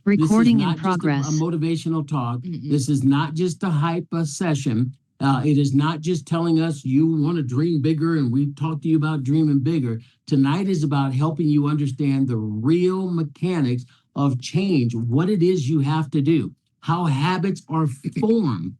Recording in This is not progress. just a motivational talk. Mm-mm. This is not just a hype session. It is not just telling us you want to dream bigger and we talk to you about dreaming bigger. Tonight is about helping you understand the real mechanics of change, what it is you have to do, how habits are formed.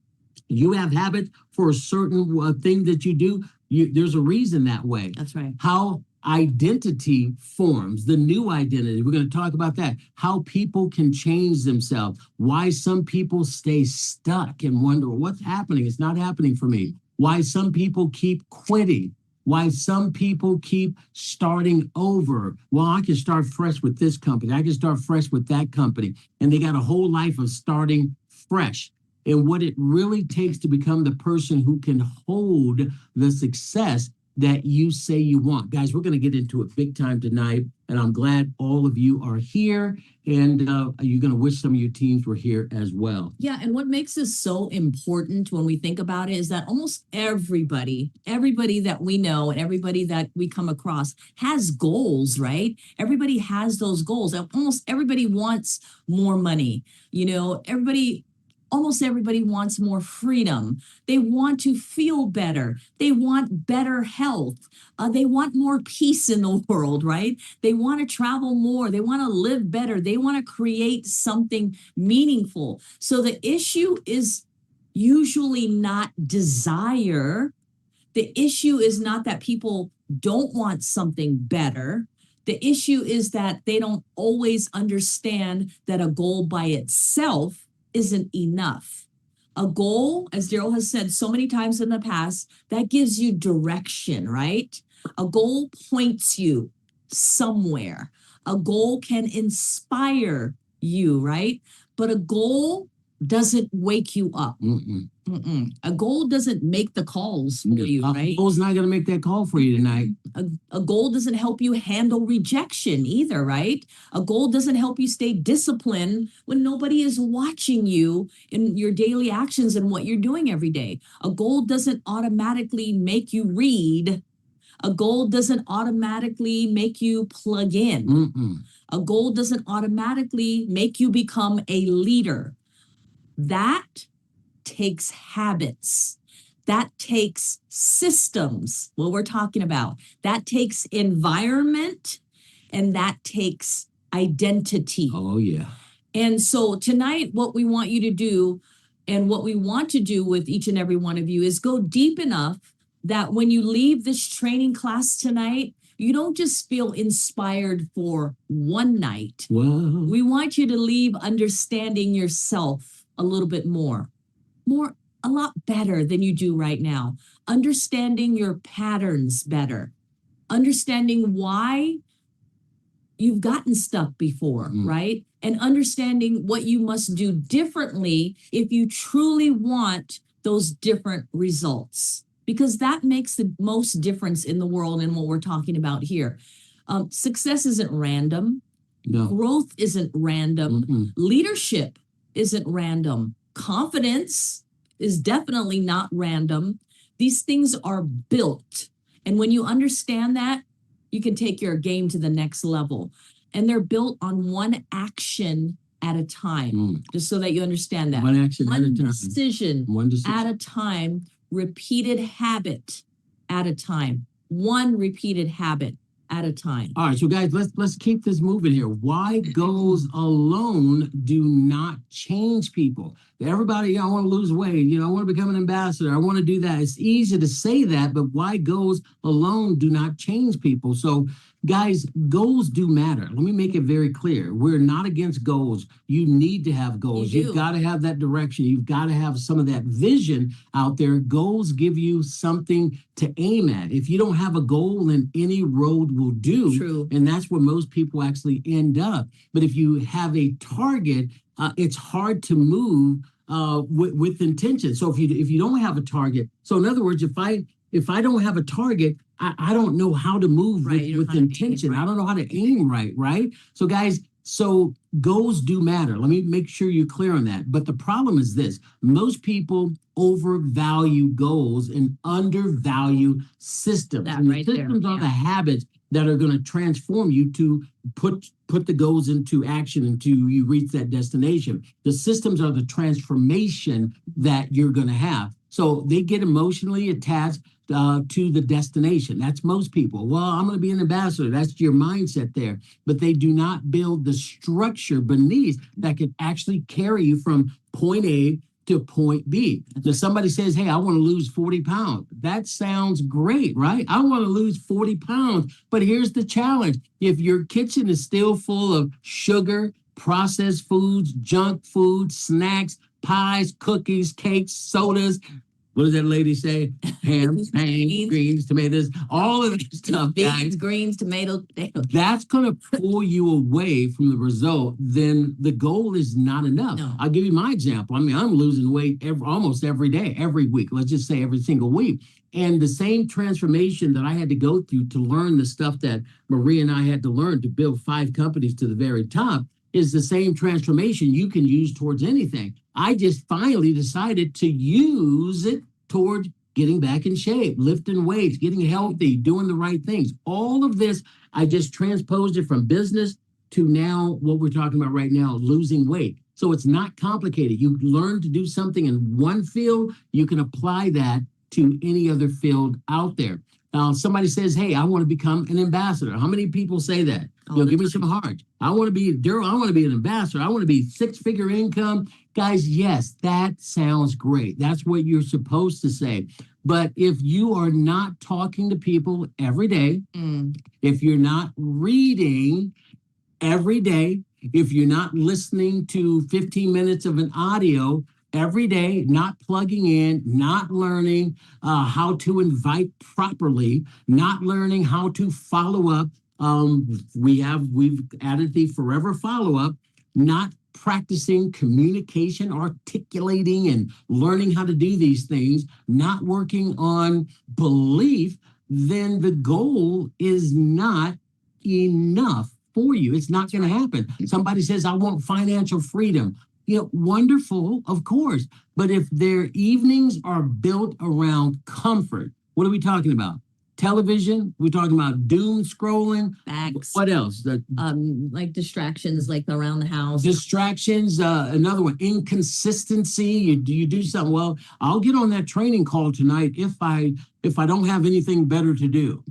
You have habits for a certain thing that you do. There's a reason that way. That's right. How identity forms, the new identity. We're going to talk about that. How people can change themselves. Why some people stay stuck and wonder what's happening. It's not happening for me. Why some people keep quitting. Why some people keep starting over. Well, I can start fresh with this company. I can start fresh with that company. And they got a whole life of starting fresh. And what it really takes to become the person who can hold the success that you say you want. Guys, we're going to get into it big time tonight, and I'm glad all of you are here, and you're going to wish some of your teams were here as well. Yeah, and what makes this so important when we think about it is that almost everybody that we know and everybody that we come across has goals, right? Everybody has those goals. Almost everybody wants more money. Almost everybody wants more freedom. They want to feel better. They want better health. They want more peace in the world, right? They want to travel more. They want to live better. They want to create something meaningful. So the issue is usually not desire. The issue is not that people don't want something better. The issue is that they don't always understand that a goal by itself isn't enough. A goal, as Daryl has said so many times in the past, that gives you direction, right? A goal points you somewhere. A goal can inspire you, right? But a goal doesn't wake you up. A goal doesn't make the calls for you, right? A goal's not going to make that call for you tonight. A goal doesn't help you handle rejection either, right? A goal doesn't help you stay disciplined when nobody is watching you in your daily actions and what you're doing every day. A goal doesn't automatically make you read. A goal doesn't automatically make you plug in. A goal doesn't automatically make you become a leader. That takes habits. That takes systems, what we're talking about. That takes environment, and that takes identity. Oh, yeah. And so tonight, what we want you to do, and what we want to do with each and every one of you, is go deep enough that when you leave this training class tonight, you don't just feel inspired for one night. Whoa. We want you to leave understanding yourself a little bit more, a lot better than you do right now. Understanding your patterns better. Understanding why you've gotten stuck before, right? And understanding what you must do differently if you truly want those different results. Because that makes the most difference in the world in what we're talking about here. Success isn't random. No. Growth isn't random. Leadership isn't random. Confidence is definitely not random. These things are built. And when you understand that, you can take your game to the next level. And they're built on one action at a time, just so that you understand that. One action at a time. Decision at a time, repeated habit at a time. One repeated habit at a time. All right, so guys, let's keep this moving here. Why goals alone do not change people? Everybody, I want to lose weight, I want to become an ambassador, I want to do that. It's easy to say that, but why goals alone do not change people? So guys, goals do matter. Let me make it very clear. We're not against goals. You need to have goals. You've got to have that direction. You've got to have some of that vision out there. Goals give you something to aim at. If you don't have a goal, then any road will do. True. And that's where most people actually end up. But if you have a target, it's hard to move with intention. So if you don't have a target, so in other words, if I don't have a target, I don't know how to move with intention. Right. I don't know how to aim right? So guys, So goals do matter. Let me make sure you're clear on that. But the problem is this: most people overvalue goals and undervalue systems. That And the right there, systems are yeah. the habits that are going to transform you to put the goals into action until you reach that destination. The systems are the transformation that you're going to have. So they get emotionally attached to the destination. That's most people. Well, I'm going to be an ambassador. That's your mindset there. But they do not build the structure beneath that can actually carry you from point A to point B. Now, somebody says, hey, I want to lose 40 pounds. That sounds great, right? I want to lose 40 pounds. But here's the challenge. If your kitchen is still full of sugar, processed foods, junk food, snacks, pies, cookies, cakes, sodas, what does that lady say? Ham, Beans. greens, tomatoes, all of that stuff, Beans, guys. greens, tomatoes, potatoes. That's going to pull you away from the result. Then the goal is not enough. No. I'll give you my example. I mean, I'm losing weight almost every day, every week. Let's just say every single week. And the same transformation that I had to go through to learn the stuff that Marie and I had to learn to build 5 companies to the very top is the same transformation you can use towards anything. I just finally decided to use it toward getting back in shape, lifting weights, getting healthy, doing the right things. All of this, I just transposed it from business to now what we're talking about right now, losing weight. So it's not complicated. You learn to do something in one field, you can apply that to any other field out there. Now, somebody says, hey, I want to become an ambassador. How many people say that? Give me some hearts. I want to be, Daryl, I want to be an ambassador. I want to be 6-figure income. Guys, yes, that sounds great. That's what you're supposed to say. But if you are not talking to people every day, if you're not reading every day, if you're not listening to 15 minutes of an audio every day, not plugging in, not learning how to invite properly, not learning how to follow up. We've added the forever follow up, not practicing communication, articulating, and learning how to do these things, not working on belief, then the goal is not enough for you. It's not going to happen. Somebody says, I want financial freedom. Wonderful, of course. But if their evenings are built around comfort, what are we talking about? Television? We're talking about doom scrolling. Facts. What else? Like distractions, like around the house. Distractions. Another one, inconsistency. You do something. Well, I'll get on that training call tonight if I don't have anything better to do.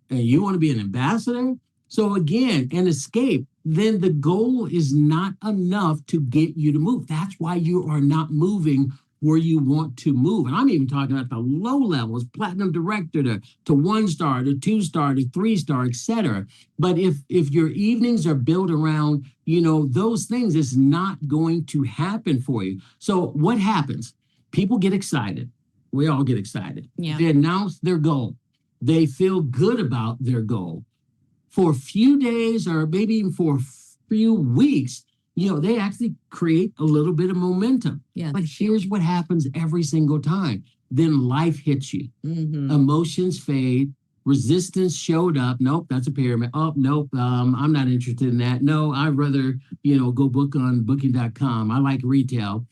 And you want to be an ambassador? So again, an escape. Then the goal is not enough to get you to move. That's why you are not moving where you want to move. And I'm even talking about the low levels, platinum director to 1-star to 2-star to 3-star, etc. But if your evenings are built around, those things, it's not going to happen for you. So what happens? People get excited. We all get excited. Yeah. They announce their goal. They feel good about their goal. For a few days or maybe even for a few weeks, they actually create a little bit of momentum. Yeah. But here's what happens every single time. Then life hits you. Emotions fade. Resistance showed up. Nope, that's a pyramid. Oh, nope, I'm not interested in that. No, I'd rather, go book on booking.com. I like retail.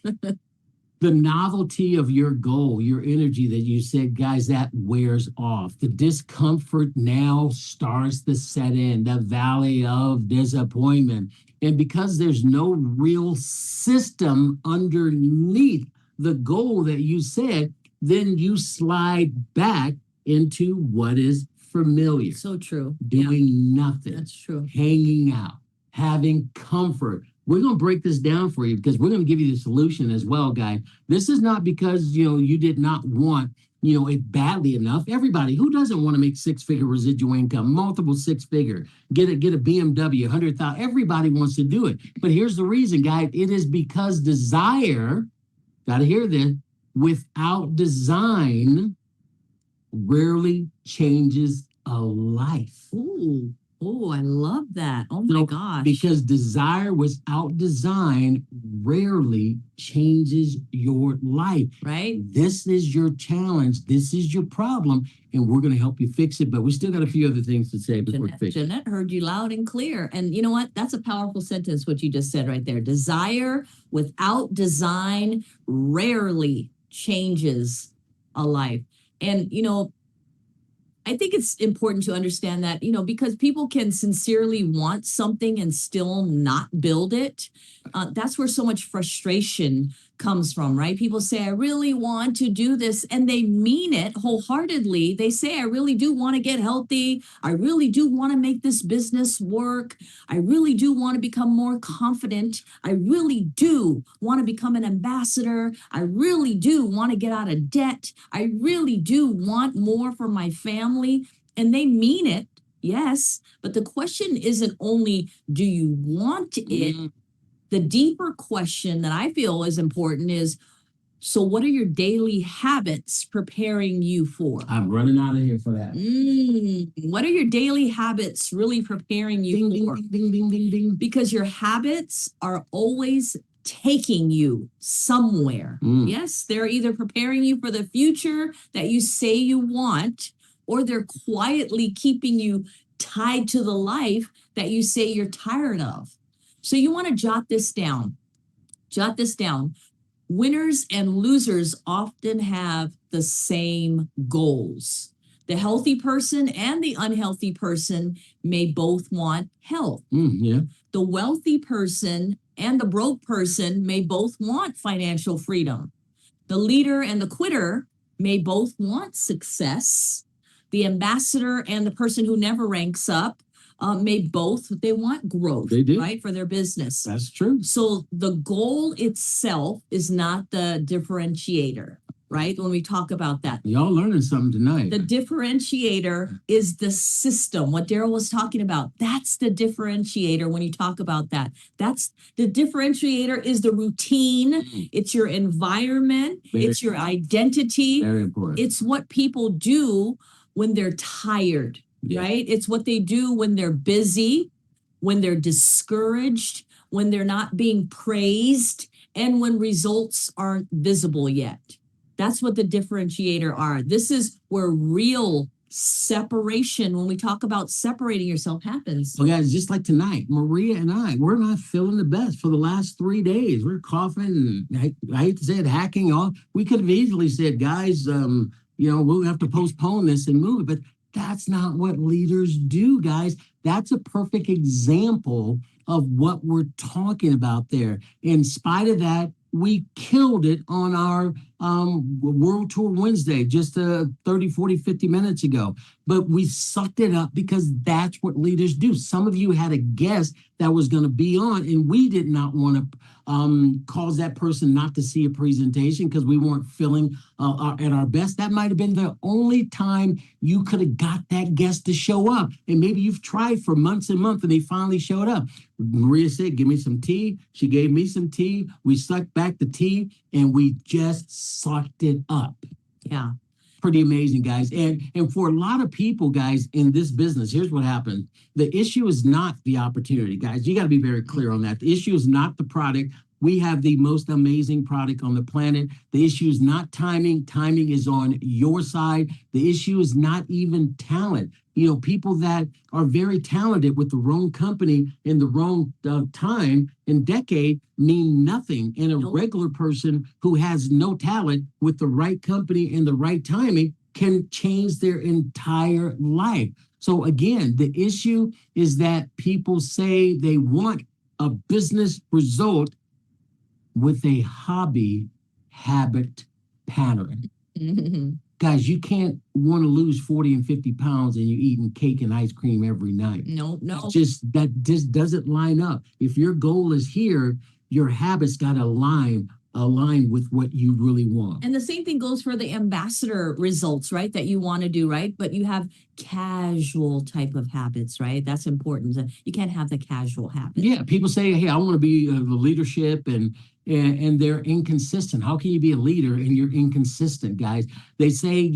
The novelty of your goal, your energy that you said, guys, that wears off. The discomfort now starts to set in, the valley of disappointment. And because there's no real system underneath the goal that you set, then you slide back into what is familiar. So true. Doing nothing. That's true. Hanging out, having comfort. We're going to break this down for you because we're going to give you the solution as well, guys. This is not because, you did not want, it badly enough. Everybody, who doesn't want to make 6-figure residual income, multiple 6-figure, get a BMW, 100,000. Everybody wants to do it. But here's the reason, guys. It is because desire, got to hear this, without design rarely changes a life. Ooh. Oh, I love that. Oh my So, gosh. because desire without design rarely changes your life. Right? This is your challenge. This is your problem, and we're going to help you fix it. But we still got a few other things to say before we fix it. Jeanette heard you loud and clear. And you know what? That's a powerful sentence, what you just said right there. Desire without design rarely changes a life. And, I think it's important to understand that, because people can sincerely want something and still not build it. That's where so much frustration comes from, right? People say, I really want to do this, and they mean it wholeheartedly. They say, I really do want to get healthy. I really do want to make this business work. I really do want to become more confident. I really do want to become an ambassador. I really do want to get out of debt. I really do want more for my family. And they mean it, yes. But the question isn't only, do you want it? Mm. The deeper question that I feel is important is, so what are your daily habits preparing you for? I'm running out of here for that. What are your daily habits really preparing you Ding, for? ding, ding, ding, ding, ding. Because your habits are always taking you somewhere. Mm. Yes, they're either preparing you for the future that you say you want, or they're quietly keeping you tied to the life that you say you're tired of. So you want to jot this down. Jot this down. Winners and losers often have the same goals. The healthy person and the unhealthy person may both want health. Yeah. The wealthy person and the broke person may both want financial freedom. The leader and the quitter may both want success. The ambassador and the person who never ranks up they want growth, They do. right, for their business. That's true. So the goal itself is not the differentiator, right? When we talk about that, Y'all learning something tonight. the differentiator is the system. What Daryl was talking about, that's the differentiator when you talk about that. That's the differentiator is the routine. It's your environment. It's your identity. Very important. It's what people do when they're tired, right? It's what they do when they're busy, when they're discouraged, when they're not being praised, and when results aren't visible yet. That's what the differentiator are. This is where real separation, when we talk about separating yourself, happens. Well, guys, just like tonight, Maria and we're not feeling the best for the last 3 days. We're coughing, and I hate to say it, hacking off. We could have easily said, guys, we'll have to postpone this and move it, but that's not what leaders do, guys. That's a perfect example of what we're talking about there. In spite of that, we killed it on our World Tour Wednesday just 30, 40, 50 minutes ago. But we sucked it up because that's what leaders do. Some of you had a guest that was going to be on, and we did not want to cause that person not to see a presentation because we weren't feeling at our best. That might have been the only time you could have got that guest to show up. And maybe you've tried for months and months, and they finally showed up. Maria said, give me some tea. She gave me some tea. We sucked back the tea, and we just sucked it up. Yeah. Pretty amazing, guys. And for a lot of people, guys, in this business, here's what happened. The issue is not the opportunity, guys. You got to be very clear on that. The issue is not the product. We have the most amazing product on the planet. The issue is not timing. Timing is on your side. The issue is not even talent. People that are very talented with the wrong company in the wrong time and decade mean nothing. And a regular person who has no talent with the right company and the right timing can change their entire life. So again, the issue is that people say they want a business result with a hobby habit pattern. Guys, you can't want to lose 40 and 50 pounds and you're eating cake and ice cream every night. No. That just doesn't line up. If your goal is here, your habits got to align with what you really want. And the same thing goes for the ambassador results, right? That you want to do, right? But you have casual type of habits, right? That's important. You can't have the casual habit. Yeah, people say, hey, I want to be the leadership and they're inconsistent. How can you be a leader and you're inconsistent, guys? They say,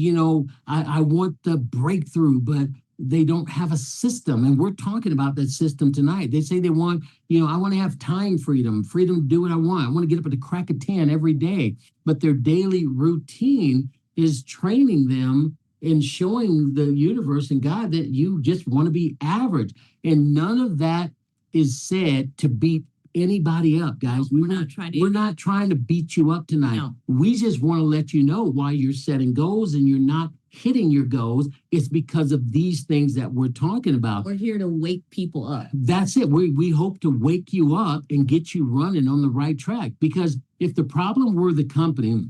I want the breakthrough, but they don't have a system. And we're talking about that system tonight. They say they want, I want to have time freedom to do what I want. I want to get up at the crack of 10 every day. But their daily routine is training them and showing the universe and God that you just want to be average. And none of that is said to beat anybody up, guys. We're not trying to. We're not trying to beat you up tonight. No. We just want to let you know why you're setting goals and you're not hitting your goals. It's because of these things that we're talking about. We're here to wake people up. That's it. We hope to wake you up and get you running on the right track. Because if the problem were the company,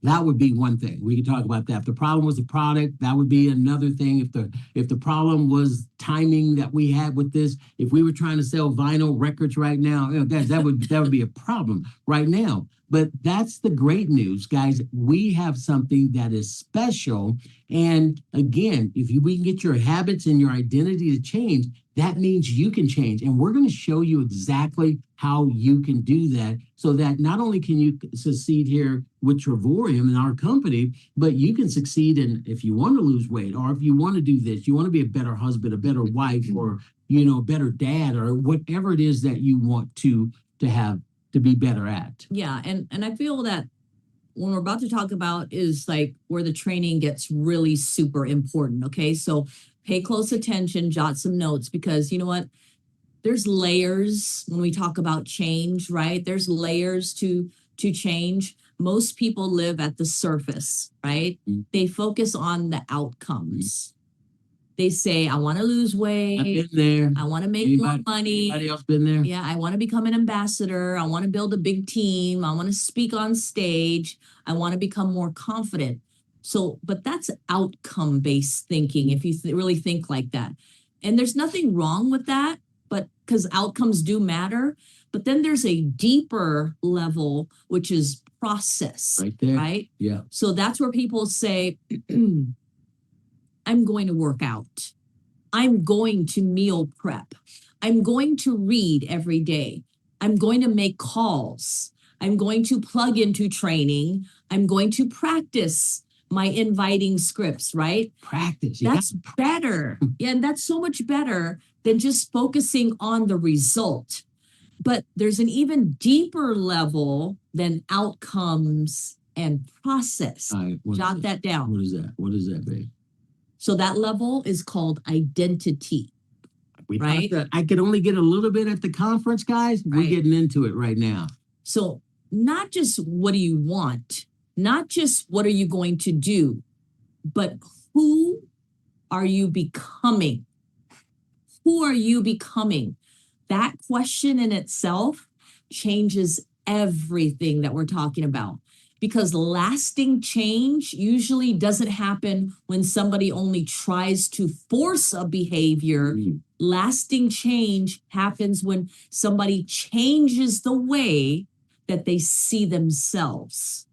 that would be one thing. We could talk about that. If the problem was the product, that would be another thing. If the problem was timing that we had with this, if we were trying to sell vinyl records right now, guys, that would be a problem right now. But that's the great news, guys. We have something that is special. And again, we can get your habits and your identity to change, that means you can change. And we're going to show you exactly how you can do that so that not only can you succeed here with Trevorium and our company, but you can succeed in if you want to lose weight or if you want to do this, you want to be a better husband, a better wife, or, a better dad, or whatever it is that you want to have to be better at. Yeah. And I feel that when we're about to talk about is like where the training gets really super important. Okay. So pay close attention, jot some notes, because you know what? There's layers when we talk about change, right? There's layers to change. Most people live at the surface, right? Mm-hmm. They focus on the outcomes. They say, I want to lose weight. I've been there. I want to make more money. Anybody else been there? Yeah, I want to become an ambassador. I want to build a big team. I want to speak on stage. I want to become more confident. So, but that's outcome-based thinking, if you really think like that. And there's nothing wrong with that, but because outcomes do matter. But then there's a deeper level, which is process. Right there. Right? Yeah. So that's where people say, I'm going to work out. I'm going to meal prep. I'm going to read every day. I'm going to make calls. I'm going to plug into training. I'm going to practice my inviting scripts, right? Practice. That's better. Yeah, and that's so much better than just focusing on the result. But there's an even deeper level than outcomes and process. Jot that down. What is that? What is that, babe? So that level is called identity. Right? I could only get a little bit at the conference, guys. We're getting into it right now. So not just what do you want, not just what are you going to do, but who are you becoming? Who are you becoming? That question in itself changes everything that we're talking about. Because lasting change usually doesn't happen when somebody only tries to force a behavior. Lasting change happens when somebody changes the way that they see themselves.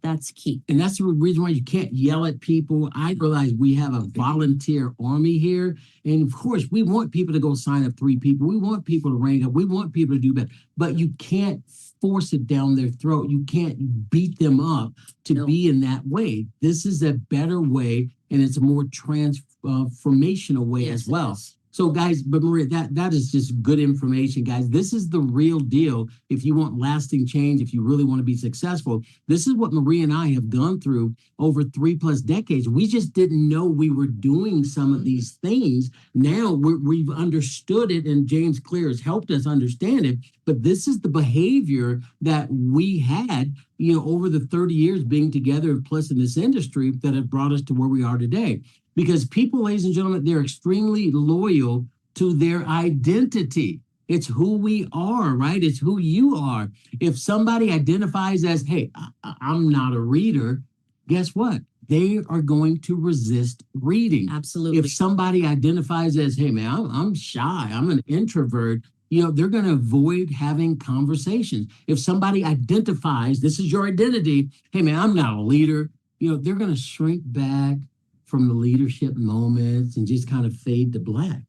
That's key. And that's the reason why you can't yell at people. I realize we have a volunteer army here. And of course, we want people to go sign up 3 people. We want people to rank up. We want people to do better. But you can't force it down their throat. You can't beat them up to be in that way. This is a better way, and it's a more transformational way as well. So guys, but Maria, that is just good information, guys. This is the real deal. If you want lasting change, if you really want to be successful, this is what Maria and I have gone through over 3+ decades. We just didn't know we were doing some of these things. Now we've understood it, and James Clear has helped us understand it. But this is the behavior that we had, over the 30 years being together, plus in this industry, that have brought us to where we are today. Because people, ladies and gentlemen, they're extremely loyal to their identity. It's who we are, right? It's who you are. If somebody identifies as, hey, I'm not a reader, guess what? They are going to resist reading. Absolutely. If somebody identifies as, hey, man, I'm shy, I'm an introvert, they're going to avoid having conversations. If somebody identifies, this is your identity, hey, man, I'm not a leader, they're going to shrink back from the leadership moments and just kind of fade to black.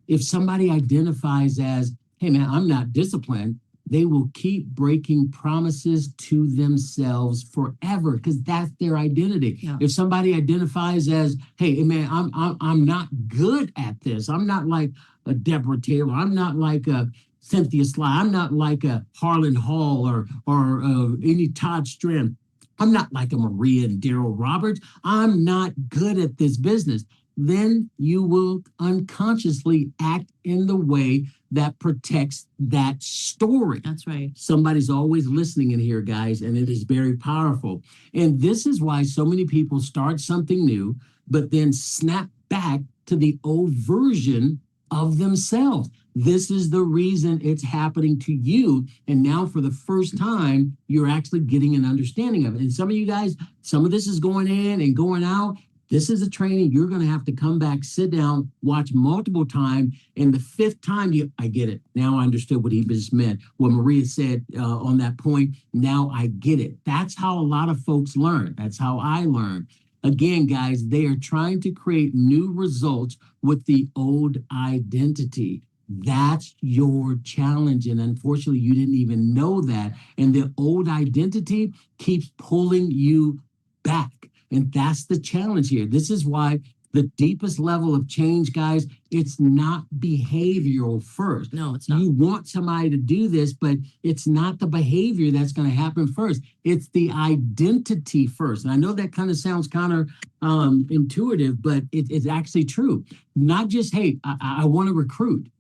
If somebody identifies as, hey man, I'm not disciplined, they will keep breaking promises to themselves forever because that's their identity. Yeah. If somebody identifies as, "Hey, man, I'm not good at this. I'm not like a Deborah Taylor. I'm not like a Cynthia Sly. I'm not like a Harlan Hall or any Todd Strand. I'm not like a Maria and Daryl Roberts. I'm not good at this business." Then you will unconsciously act in the way that protects that story. That's right. Somebody's always listening in here, guys, and it is very powerful. And this is why so many people start something new, but then snap back to the old version of themselves. This is the reason it's happening to you. And now, for the first time, you're actually getting an understanding of it. And some of you guys, some of this is going in and going out. This is a training you're going to have to come back, sit down, watch multiple times. And the fifth time, I get it. Now I understood what he just meant. What Maria said on that point, now I get it. That's how a lot of folks learn. That's how I learn. Again, guys, they are trying to create new results with the old identity. That's your challenge. And unfortunately, you didn't even know that. And the old identity keeps pulling you back. And that's the challenge here. This is why the deepest level of change, guys, it's not behavioral first. No, it's not. You want somebody to do this, but it's not the behavior that's going to happen first. It's the identity first. And I know that kind of sounds intuitive, but it's actually true. Not just, hey, I want to recruit,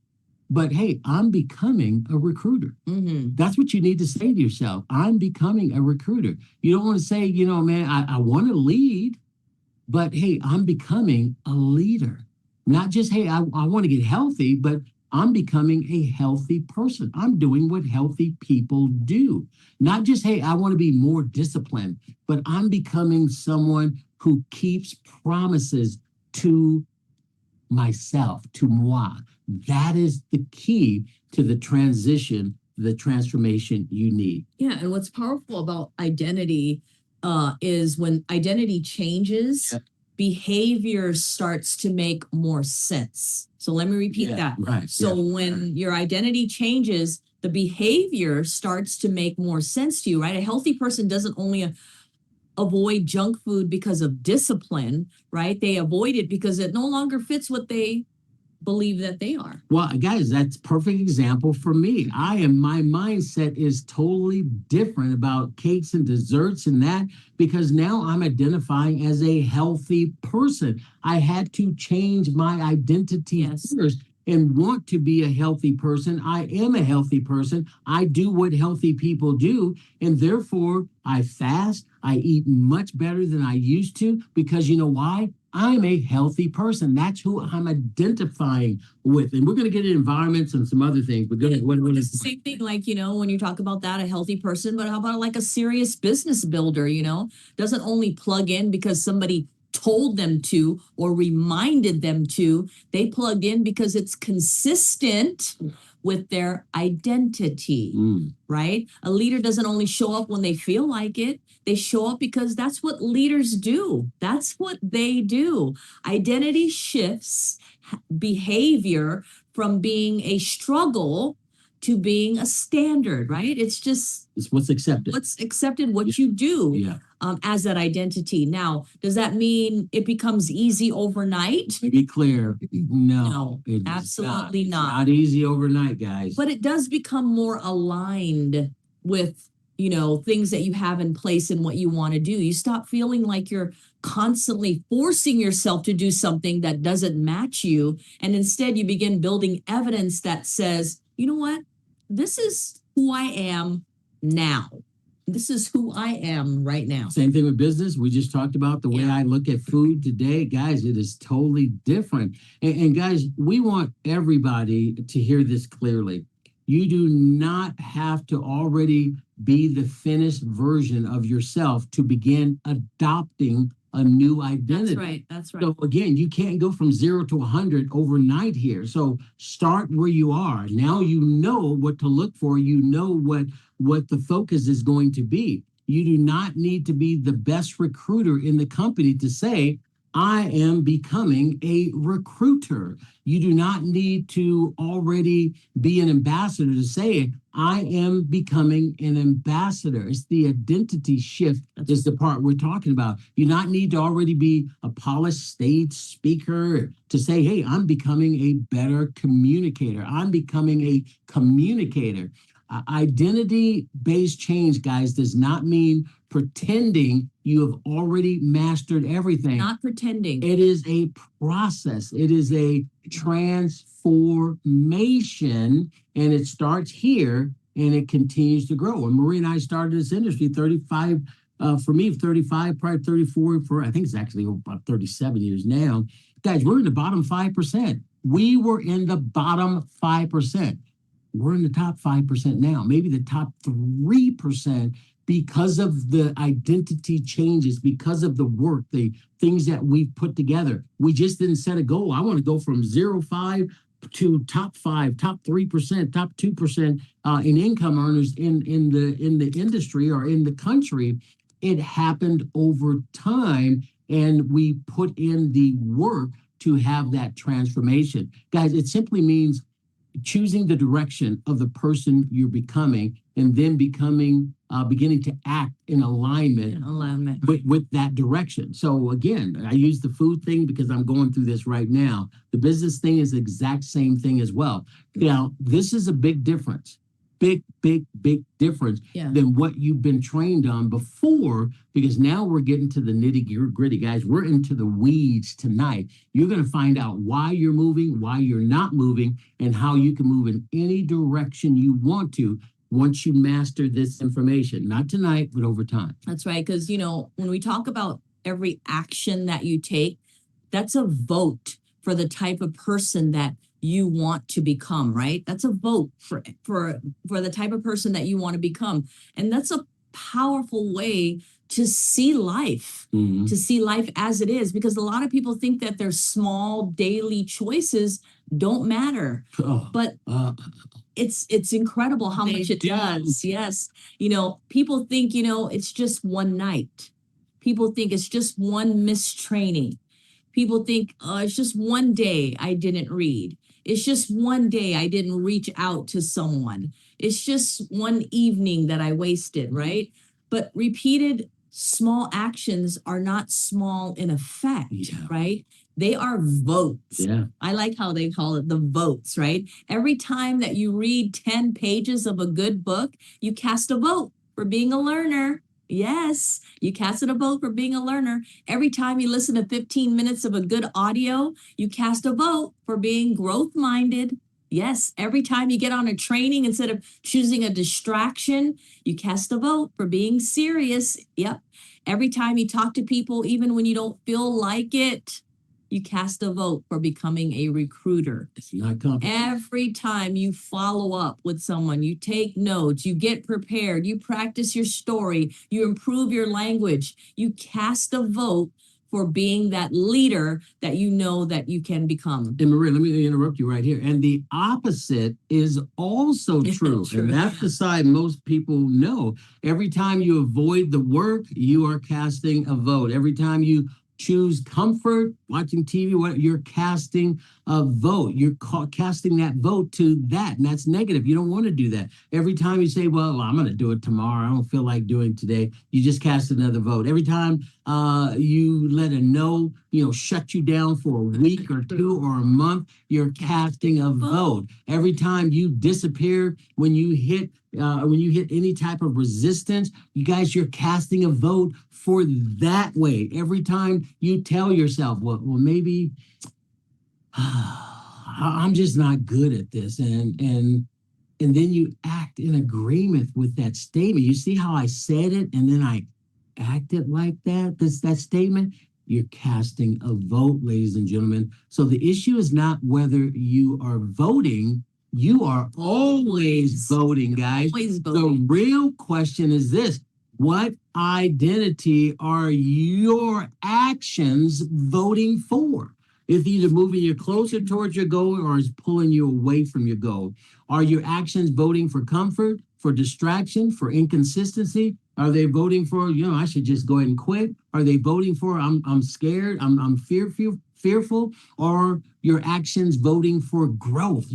but hey, I'm becoming a recruiter. Mm-hmm. That's what you need to say to yourself. I'm becoming a recruiter. You don't want to say, man, I want to lead, but hey, I'm becoming a leader. Not just, hey, I want to get healthy, but I'm becoming a healthy person. I'm doing what healthy people do. Not just, hey, I want to be more disciplined, but I'm becoming someone who keeps promises to myself, to moi. That is the key to the transition, the transformation you need. Yeah, and what's powerful about identity is when identity changes, behavior starts to make more sense. So let me repeat that. Right. So when your identity changes, the behavior starts to make more sense to you, right? A healthy person doesn't only avoid junk food because of discipline, right? They avoid it because it no longer fits what they believe that they are. Well, guys, that's a perfect example for me. My mindset is totally different about cakes and desserts and that, because now I'm identifying as a healthy person. I had to change my identity first and want to be a healthy person. I am a healthy person. I do what healthy people do. And therefore, I fast. I eat much better than I used to, because you know why? I'm a healthy person. That's who I'm identifying with. And we're going to get into environments and some other things. But what It's the same thing, like, when you talk about that, a healthy person, but how about like a serious business builder, doesn't only plug in because somebody told them to or reminded them to. They plugged in because it's consistent with their identity, right? A leader doesn't only show up when they feel like it. They show up because that's what leaders do. That's what they do. Identity shifts behavior from being a struggle to being a standard, right? It's what's accepted. What's accepted, what you do as that identity. Now, does that mean it becomes easy overnight? To be clear, no, absolutely not. It's not easy overnight, guys. But it does become more aligned with, things that you have in place and what you want to do. You stop feeling like you're constantly forcing yourself to do something that doesn't match you. And instead, you begin building evidence that says, you know what? This is who I am now. This is who I am right now. Same thing with business. We just talked about the way I look at food today. Guys, it is totally different. And guys, we want everybody to hear this clearly. You do not have to already be the finished version of yourself to begin adopting a new identity. That's right. So again, you can't go from 0 to 100 overnight here. So start where you are. Now you know what to look for. You know what the focus is going to be. You do not need to be the best recruiter in the company to say, I am becoming a recruiter. You do not need to already be an ambassador to say it. I am becoming an ambassador. It's the identity shift is the part we're talking about. You not need to already be a polished stage speaker to say, hey, I'm becoming a better communicator. I'm becoming a communicator. Identity-based change, guys, does not mean pretending you have already mastered everything. Not pretending. It is a process. It is a transformation, and it starts here and it continues to grow. And Marie and I started this industry 35, for me, 35, probably 34, for I think it's actually about 37 years now. Guys, we're in the bottom 5%. We were in the bottom 5%. We're in the top 5% now, maybe the top 3%, because of the identity changes, because of the work, the things that we've put together. We just didn't set a goal. I want to go from 0.5 to top 5, top 3%, top 2% in income earners in the industry or in the country. It happened over time, and we put in the work to have that transformation. Guys, it simply means choosing the direction of the person you're becoming, and then beginning to act in alignment with that direction. So again, I use the food thing because I'm going through this right now. The business thing is the exact same thing as well. Now, this is a big difference. Big difference than what you've been trained on before, because now we're getting to the nitty gritty, guys. We're into the weeds tonight. You're going to find out why you're moving, why you're not moving, and how you can move in any direction you want to once you master this information. Not tonight, but over time. That's right. Because, when we talk about every action that you take, that's a vote for the type of person that you want to become, right? That's a vote for the type of person that you want to become. And that's a powerful way to see life, to see life as it is, because a lot of people think that their small daily choices don't matter. But it's incredible how much it does. Yes. People think, it's just one night. People think it's just one mistraining. People think, it's just one day I didn't read. It's just one day I didn't reach out to someone. It's just one evening that I wasted, right? But repeated small actions are not small in effect, right? They are votes. Yeah. I like how they call it the votes, right? Every time that you read 10 pages of a good book, you cast a vote for being a learner. Yes, you casted a vote for being a learner. Every time you listen to 15 minutes of a good audio, you cast a vote for being growth-minded. Yes, every time you get on a training, instead of choosing a distraction, you cast a vote for being serious. Yep. Every time you talk to people, even when you don't feel like it, you cast a vote for becoming a recruiter. It's not complicated. Every time you follow up with someone, you take notes, you get prepared, you practice your story, you improve your language, you cast a vote for being that leader that you know that you can become. And Maria, let me interrupt you right here. And the opposite is also true. And that's the side most people know. Every time you avoid the work, you are casting a vote. Every time you choose comfort, watching TV, you're casting a vote. You're casting that vote to that, and that's negative. You don't want to do that. Every time you say, well, I'm going to do it tomorrow, I don't feel like doing it today, you just cast another vote. Every time you let a no, shut you down for a week or two or a month, you're casting a vote. Every time you disappear when you hit any type of resistance, you guys, you're casting a vote for that way. Every time you tell yourself, well, maybe I'm just not good at this, and then you act in agreement with that statement. You see how I said it, and then I acted like that. That statement. You're casting a vote, ladies and gentlemen. So the issue is not whether you are voting. You are always voting, guys. Always voting. The real question is this: what identity are your actions voting for? It's either moving you closer towards your goal or is pulling you away from your goal. Are your actions voting for comfort, for distraction, for inconsistency? Are they voting for, I should just go ahead and quit? Are they voting for I'm scared, I'm fearful, or your actions voting for growth,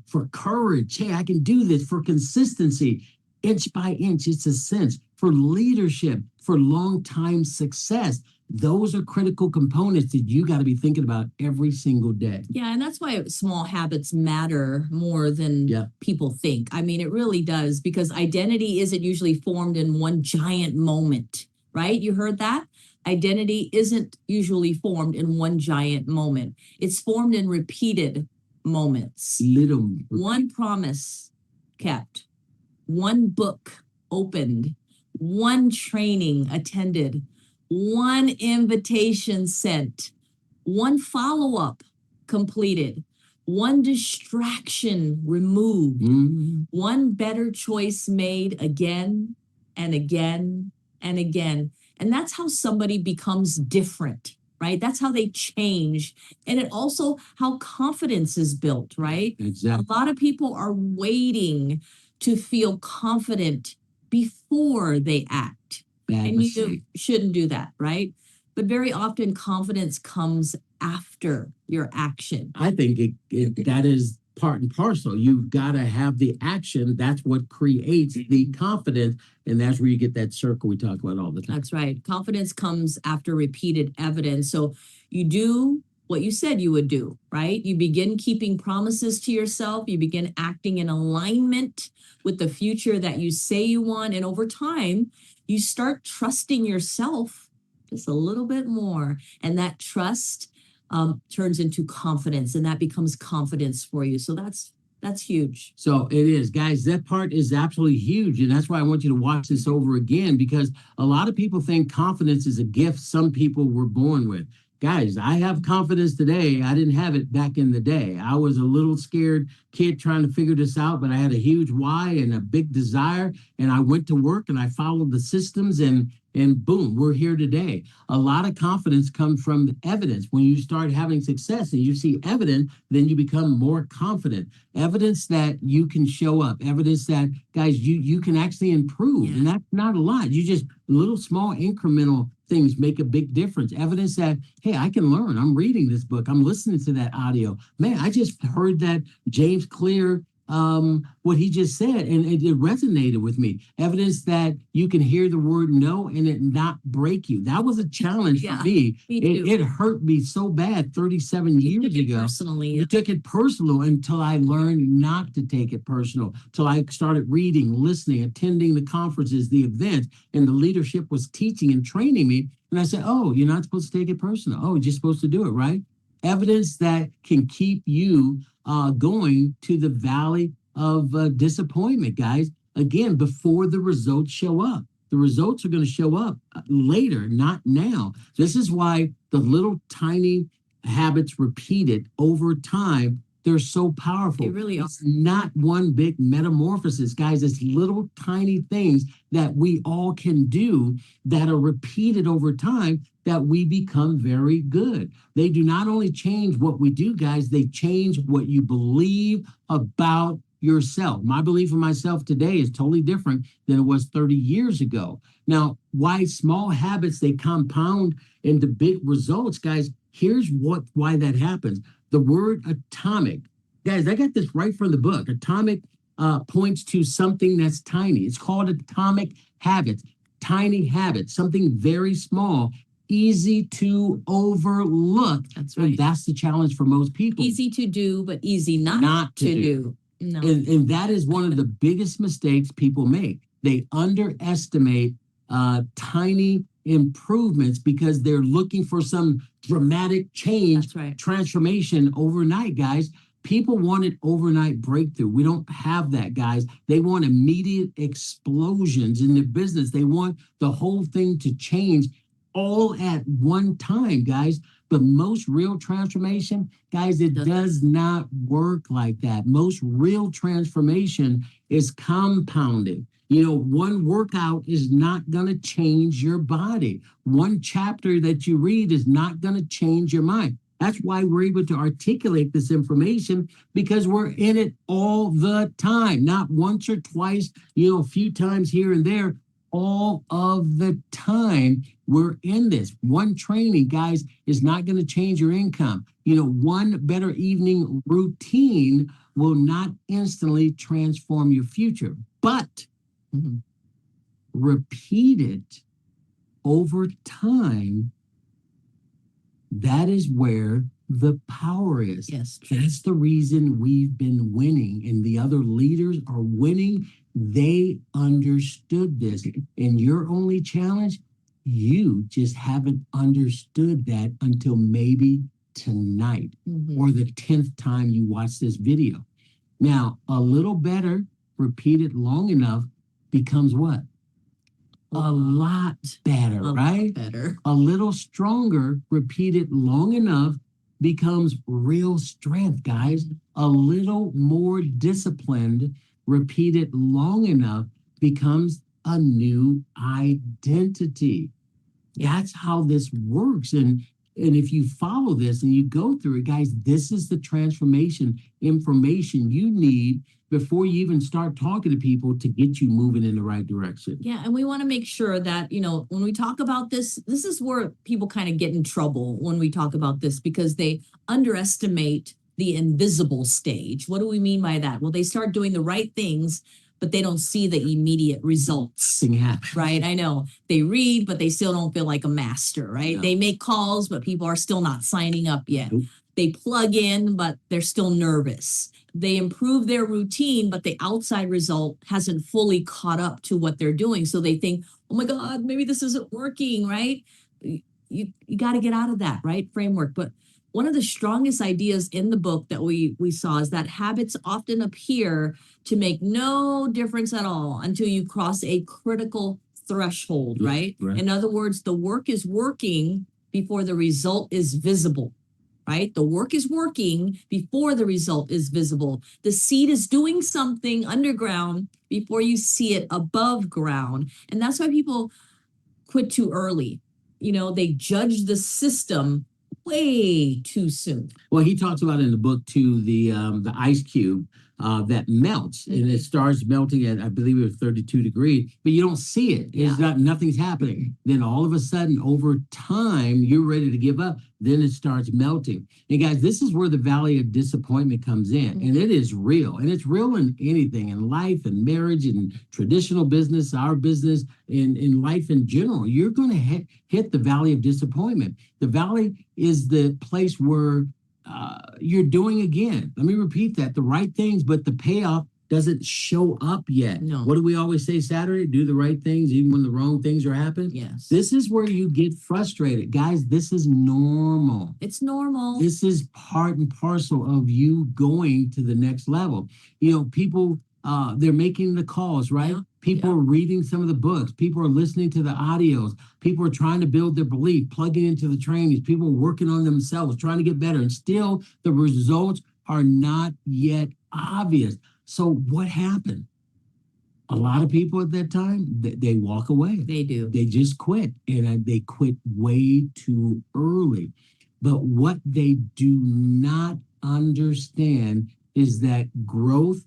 for courage? Hey, I can do this, for consistency, inch by inch, it's a sense, for leadership, for long time success. Those are critical components that you got to be thinking about every single day. Yeah, and that's why small habits matter more than Yeah. people think. I mean, it really does, because identity isn't usually formed in one giant moment, right? You heard that? Identity isn't usually formed in one giant moment. It's formed in repeated moments. Little. One promise kept, one book opened, one training attended, one invitation sent, one follow-up completed, one distraction removed, Mhm. one better choice made again and again and again. And that's how somebody becomes different, right? That's how they change. And it also how confidence is built, right? Exactly. A lot of people are waiting to feel confident before they act. Bad And mistake. you shouldn't do that, right? But very often confidence comes after your action. I think that is part and parcel. You've got to have the action. That's what creates the confidence. And that's where you get that circle we talk about all the time. That's right. Confidence comes after repeated evidence. So you do what you said you would do, right? You begin keeping promises to yourself. You begin acting in alignment with the future that you say you want. And over time, you start trusting yourself just a little bit more. And that trust turns into confidence, and that becomes confidence for you. So that's huge. So it is, guys, that part is absolutely huge. And that's why I want you to watch this over again, because a lot of people think confidence is a gift some people were born with. Guys, I have confidence today. I didn't have it back in the day. I was a little scared kid trying to figure this out, but I had a huge why and a big desire. And I went to work and I followed the systems, and boom, we're here today. A lot of confidence comes from the evidence. When you start having success and you see evidence, then you become more confident. Evidence that you can show up, evidence that, guys, you can actually improve. Yeah. And that's not a lot. You just little small incremental things make a big difference. Evidence that, hey, I can learn. I'm reading this book. I'm listening to that audio. Man, I just heard that James Clear, what he just said, and it resonated with me. Evidence that you can hear the word no and it not break you. That was a challenge Yeah, for me. me too. It hurt me so bad 37 You years took it ago. personally. I took it personal until I learned not to take it personal, till I started reading, listening, attending the conferences, the events, and the leadership was teaching and training me. And I said, oh, you're not supposed to take it personal. Oh, you're just supposed to do it, right? Evidence that can keep you going to the valley of disappointment, guys. Again, before the results show up. The results are going to show up later, not now. This is why the little tiny habits repeated over time, they're so powerful. They really are. It's not one big metamorphosis, guys. It's little tiny things that we all can do that are repeated over time that we become very good. They do not only change what we do, guys, they change what you believe about yourself. My belief in myself today is totally different than it was 30 years ago. Now, why small habits, they compound into big results, guys. Here's why that happens. The word atomic, guys, I got this right from the book. Atomic points to something that's tiny. It's called atomic habits, tiny habits, something very small, easy to overlook. That's And right. that's the challenge for most people. Easy to do, but easy not, Not to to do. do. No. And that is one of the biggest mistakes people make. They underestimate tiny improvements because they're looking for some dramatic change, That's right. transformation overnight, guys. People want an overnight breakthrough. We don't have that, guys. They want immediate explosions in their business. They want the whole thing to change all at one time, guys. But most real transformation, guys, it does not work like that. Most real transformation is compounding. One workout is not going to change your body. One chapter that you read is not going to change your mind. That's why we're able to articulate this information, because we're in it all the time, not once or twice, a few times here and there. all of the time. We're in this. One training, guys, is not going to change your income. One better evening routine will not instantly transform your future, but Mhm. repeat it over time. That is where the power is. Yes. That's the reason we've been winning and the other leaders are winning. They understood this. And your only challenge, you just haven't understood that until maybe tonight Mhm. or the 10th time you watch this video. Now, a little better, repeated long enough, becomes what? A lot better, A lot right? better. A little stronger, repeated long enough, becomes real strength, guys. A little more disciplined, repeated long enough, becomes a new identity. That's how this works. And if you follow this and you go through it, guys, this is the transformation information you need before you even start talking to people to get you moving in the right direction. Yeah, and we want to make sure that, when we talk about this, this is where people kind of get in trouble when we talk about this because they underestimate the invisible stage. What do we mean by that? Well, they start doing the right things, but they don't see the immediate results. Thing happens. Right? I know. They read, but they still don't feel like a master, right? No. They make calls, but people are still not signing up yet. Nope. They plug in, but they're still nervous. They improve their routine, but the outside result hasn't fully caught up to what they're doing. So they think, oh my God, maybe this isn't working, right? You got to get out of that, right? Framework. But one of the strongest ideas in the book that we saw is that habits often appear to make no difference at all until you cross a critical threshold, Yeah, right? right. In other words, the work is working before the result is visible. Right? The work is working before the result is visible. The seed is doing something underground before you see it above ground. And that's why people quit too early. They judge the system way too soon. Well, he talks about in the book too the ice cube that melts and it starts melting at I believe it was 32 degrees, but you don't see it. Yeah. It's not nothing's happening. Then all of a sudden, over time, you're ready to give up. Then it starts melting. And guys, this is where the valley of disappointment comes in, and it is real. And it's real in anything, in life, and marriage, and traditional business, our business, in life in general. You're going to hit the valley of disappointment. The valley is the place where you're doing again. Let me repeat that. The right things, but the payoff doesn't show up yet. No. What do we always say Saturday? Do the right things even when the wrong things are happening. Yes. This is where you get frustrated. Guys, this is normal. It's normal. This is part and parcel of you going to the next level. People, they're making the calls, right? Yeah. People are reading some of the books. People are listening to the audios. People are trying to build their belief, plugging into the trainings. People are working on themselves, trying to get better. And still, the results are not yet obvious. So what happened? A lot of people at that time, they walk away. They do. They just quit. And they quit way too early. But what they do not understand is that growth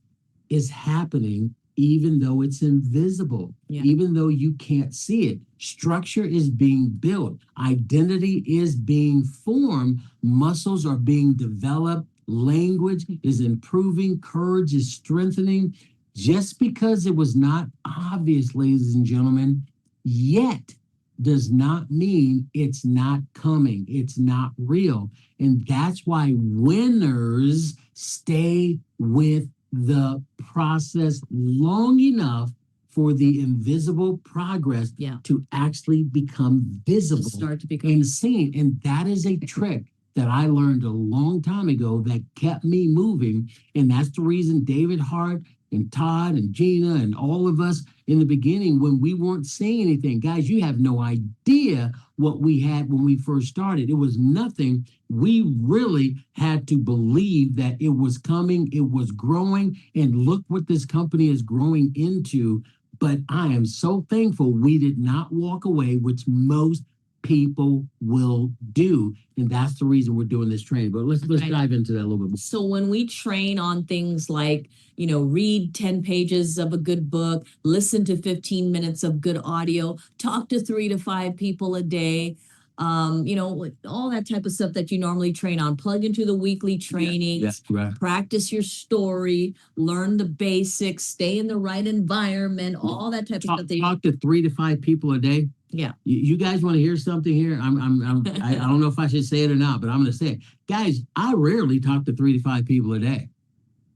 is happening even though it's invisible, even though you can't see it. Structure is being built. Identity is being formed. Muscles are being developed. Language is improving. Courage is strengthening. Just because it was not obvious, ladies and gentlemen, yet does not mean it's not coming. It's not real. And that's why winners stay with the process long enough for the invisible progress to actually become visible, Start to become and seen. And that is a trick that I learned a long time ago that kept me moving. And that's the reason David Hart and Todd and Gina and all of us in the beginning, when we weren't saying anything, guys, you have no idea what we had when we first started. It was nothing. We really had to believe that it was coming, it was growing, and look what this company is growing into. But I am so thankful we did not walk away, which most people will do. And that's the reason we're doing this training. But let's Right. dive into that a little bit more. So when we train on things like, read 10 pages of a good book, listen to 15 minutes of good audio, talk to 3 to 5 people a day, with all that type of stuff that you normally train on, plug into the weekly trainings, Right. practice your story, learn the basics, stay in the right environment, all that type of stuff. Talk to 3 to 5 people a day. Yeah. You guys want to hear something here? I don't know if I should say it or not, but I'm going to say it. Guys, I rarely talk to 3 to 5 people a day.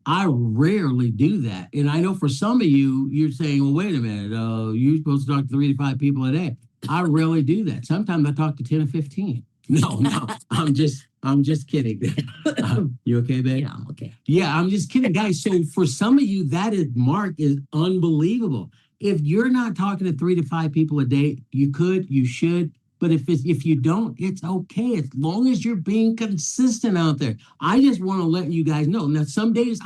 I rarely do that. And I know for some of you, you're saying, well, wait a minute, you're supposed to talk to 3 to 5 people a day. I rarely do that. Sometimes I talk to 10 or 15. No, I'm just kidding. You okay, babe? Yeah, I'm okay. Yeah, I'm just kidding, guys. So for some of you, mark is unbelievable. If you're not talking to 3 to 5 people a day, you should. But if you don't, it's okay. As long as you're being consistent out there. I just want to let you guys know. Now, some days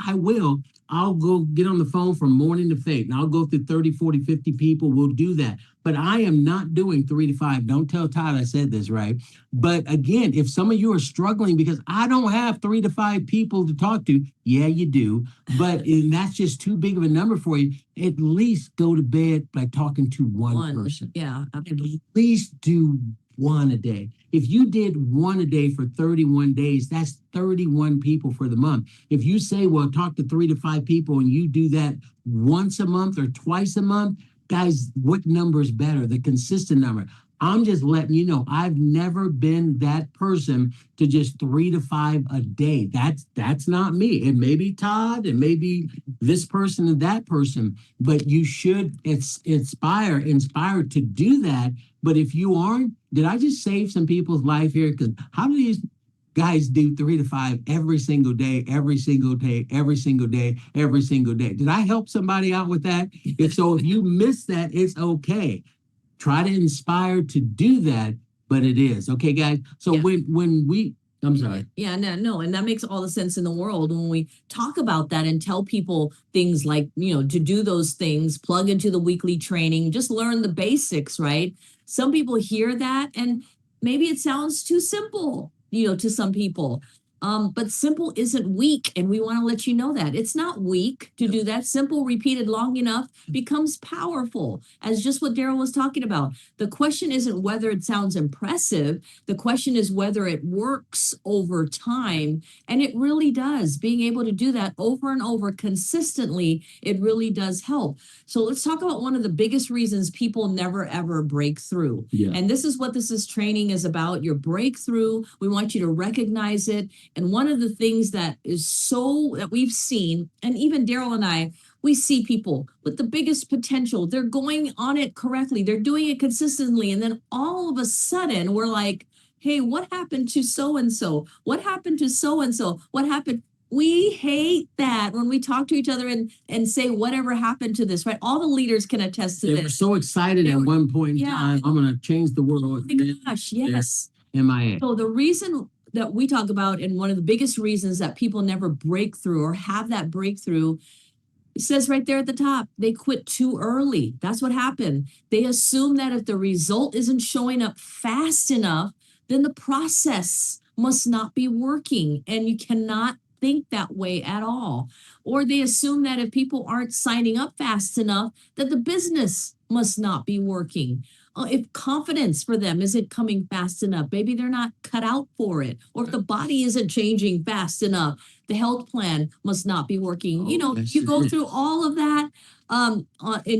I'll go get on the phone from morning to fate, and I'll go through 30, 40, 50 people. We'll do that. But I am not doing 3 to 5. Don't tell Todd I said this, right? But again, if some of you are struggling because I don't have 3 to 5 people to talk to, yeah, you do. But that's just too big of a number for you. At least go to bed by talking to one person. Yeah. At least do one a day. If you did one a day for 31 days, that's 31 people for the month. If you say, well, talk to 3 to 5 people and you do that once a month or twice a month, guys, what number is better? The consistent number. I'm just letting you know, I've never been that person to just 3 to 5 a day. That's not me. It may be Todd, it may be this person and that person, but you should inspire to do that. But if you aren't, did I just save some people's life here? Because how do these guys do 3 to 5 every single day, every single day, every single day, every single day? Did I help somebody out with that? If you miss that, it's okay. Try to inspire to do that, but it is okay, guys. So I'm sorry. Yeah, no, and that makes all the sense in the world when we talk about that and tell people things like, to do those things, plug into the weekly training, just learn the basics, right? Some people hear that and maybe it sounds too simple, to some people. But simple isn't weak, and we want to let you know that. It's not weak to do that. Simple repeated long enough becomes powerful, as just what Daryl was talking about. The question isn't whether it sounds impressive. The question is whether it works over time, and it really does. Being able to do that over and over consistently, it really does help. So let's talk about one of the biggest reasons people never ever break through. Yeah. And this is what this training is about, your breakthrough. We want you to recognize it. And one of the things that we've seen, and even Daryl and I, we see people with the biggest potential. They're going on it correctly. They're doing it consistently. And then all of a sudden we're like, hey, what happened to so-and-so? What happened to so-and-so? What happened? We hate that when we talk to each other and say, whatever happened to this, right? All the leaders can attest to They this. were so excited at one point in time. I'm going to change the world. Oh my gosh, yes. MIA. So the reason that we talk about, and one of the biggest reasons that people never break through or have that breakthrough, it says right there at the top, they quit too early. That's what happened. They assume that if the result isn't showing up fast enough, then the process must not be working. And you cannot think that way at all. Or they assume that if people aren't signing up fast enough, that the business must not be working. If confidence for them isn't coming fast enough, maybe they're not cut out for it. Or if the body isn't changing fast enough, the health plan must not be working. You go through all of that and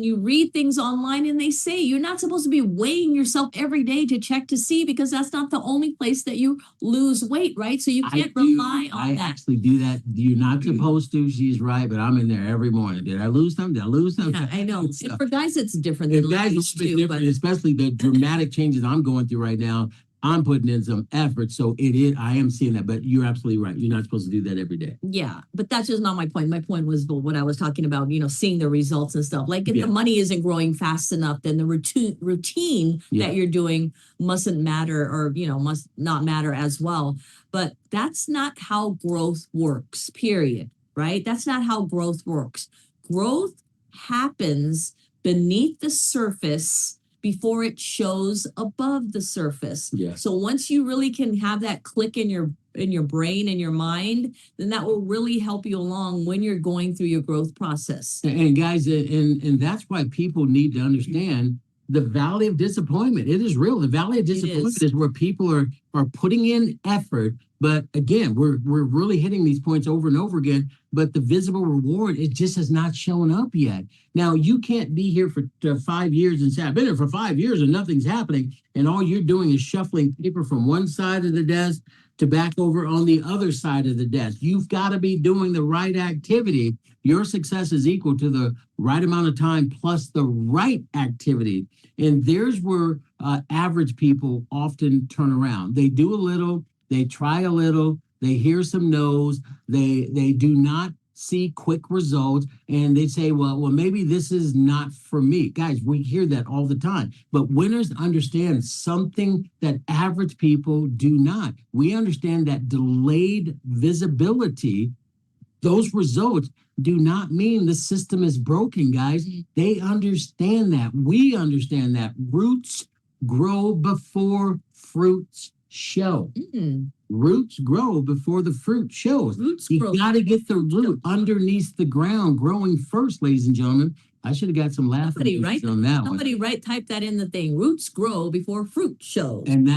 you read things online and they say you're not supposed to be weighing yourself every day to check to see, because that's not the only place that you lose weight, right? So you can't rely on that. I actually do that. You're not supposed to. She's right, but I'm in there every morning. Did I lose them? Did I lose them? Yeah, I know. And for guys, it's different If than guys, ladies it's a bit too, different, especially the dramatic changes I'm going through right now. I'm putting in some effort, so I am seeing that. But you're absolutely right. You're not supposed to do that every day. Yeah, but that's just not my point. My point was what I was talking about, seeing the results and stuff. Like if the money isn't growing fast enough, then the routine that you're doing mustn't matter, or, must not matter as well. But that's not how growth works, period, right? That's not how growth works. Growth happens beneath the surface before it shows above the surface. Yes. So once you really can have that click in your brain and your mind, then that will really help you along when you're going through your growth process. And guys, and that's why people need to understand the valley of disappointment. It is real. The valley of disappointment is where people are putting in effort, but again, we're really hitting these points over and over again. But the visible reward, it just has not shown up yet. Now, you can't be here for 5 years and say, I've been here for 5 years and nothing's happening, and all you're doing is shuffling paper from one side of the desk to back over on the other side of the desk. You've got to be doing the right activity. Your success is equal to the right amount of time plus the right activity. And there's where average people often turn around. They do a little, they try a little, they hear some no's, they do not see quick results, and they say, well, maybe this is not for me. Guys, we hear that all the time. But winners understand something that average people do not. We understand that delayed visibility, those results do not mean the system is broken, guys. They understand that. We understand that. Roots grow before fruits show. Roots grow before the fruit shows. You got to get the root underneath the ground growing first, ladies and gentlemen. I should have got some laughing on that one. Somebody type that in the thing. Roots grow before fruit shows. And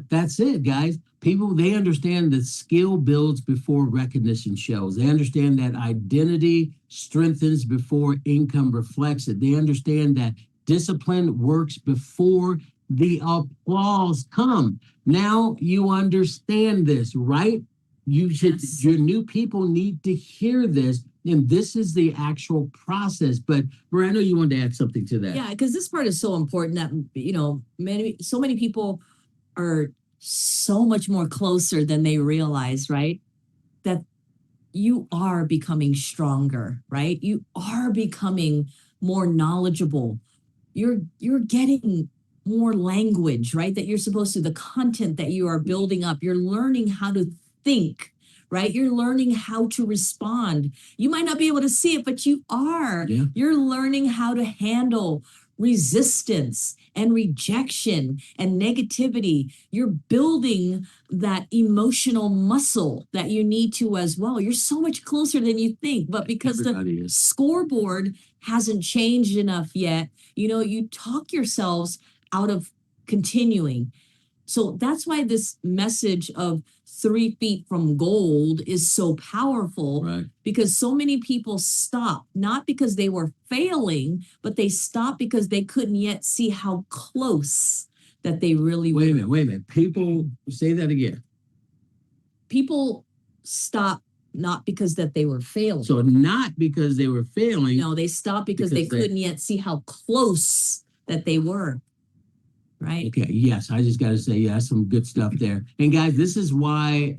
that's it, guys. People, they understand that skill builds before recognition shows. They understand that identity strengthens before income reflects it. They understand that discipline works before the applause come. Now you understand this, right? Your new people need to hear this. And this is the actual process. But Maria, I know you wanted to add something to that. Yeah, because this part is so important that, so many people are so much more closer than they realize, right? That you are becoming stronger, right? You are becoming more knowledgeable. You're getting more language, right? That you're supposed to, the content that you are building up, you're learning how to think, right? You're learning how to respond. You might not be able to see it, but you are. Yeah. You're learning how to handle resistance and rejection and negativity. You're building that emotional muscle that you need to as well. You're so much closer than you think, but because the scoreboard hasn't changed enough yet, you talk yourselves out of continuing. So that's why this message of 3 feet from gold is so powerful, right? Because so many people stop, not because they were failing, but they stopped because they couldn't yet see how close that they really were. Wait a minute. People, say that again. People stop not because that they were failing. So not because they were failing. No, they stopped because they couldn't yet see how close that they were. Right. Okay. Yes. I just got to say, yeah, some good stuff there. And guys, this is why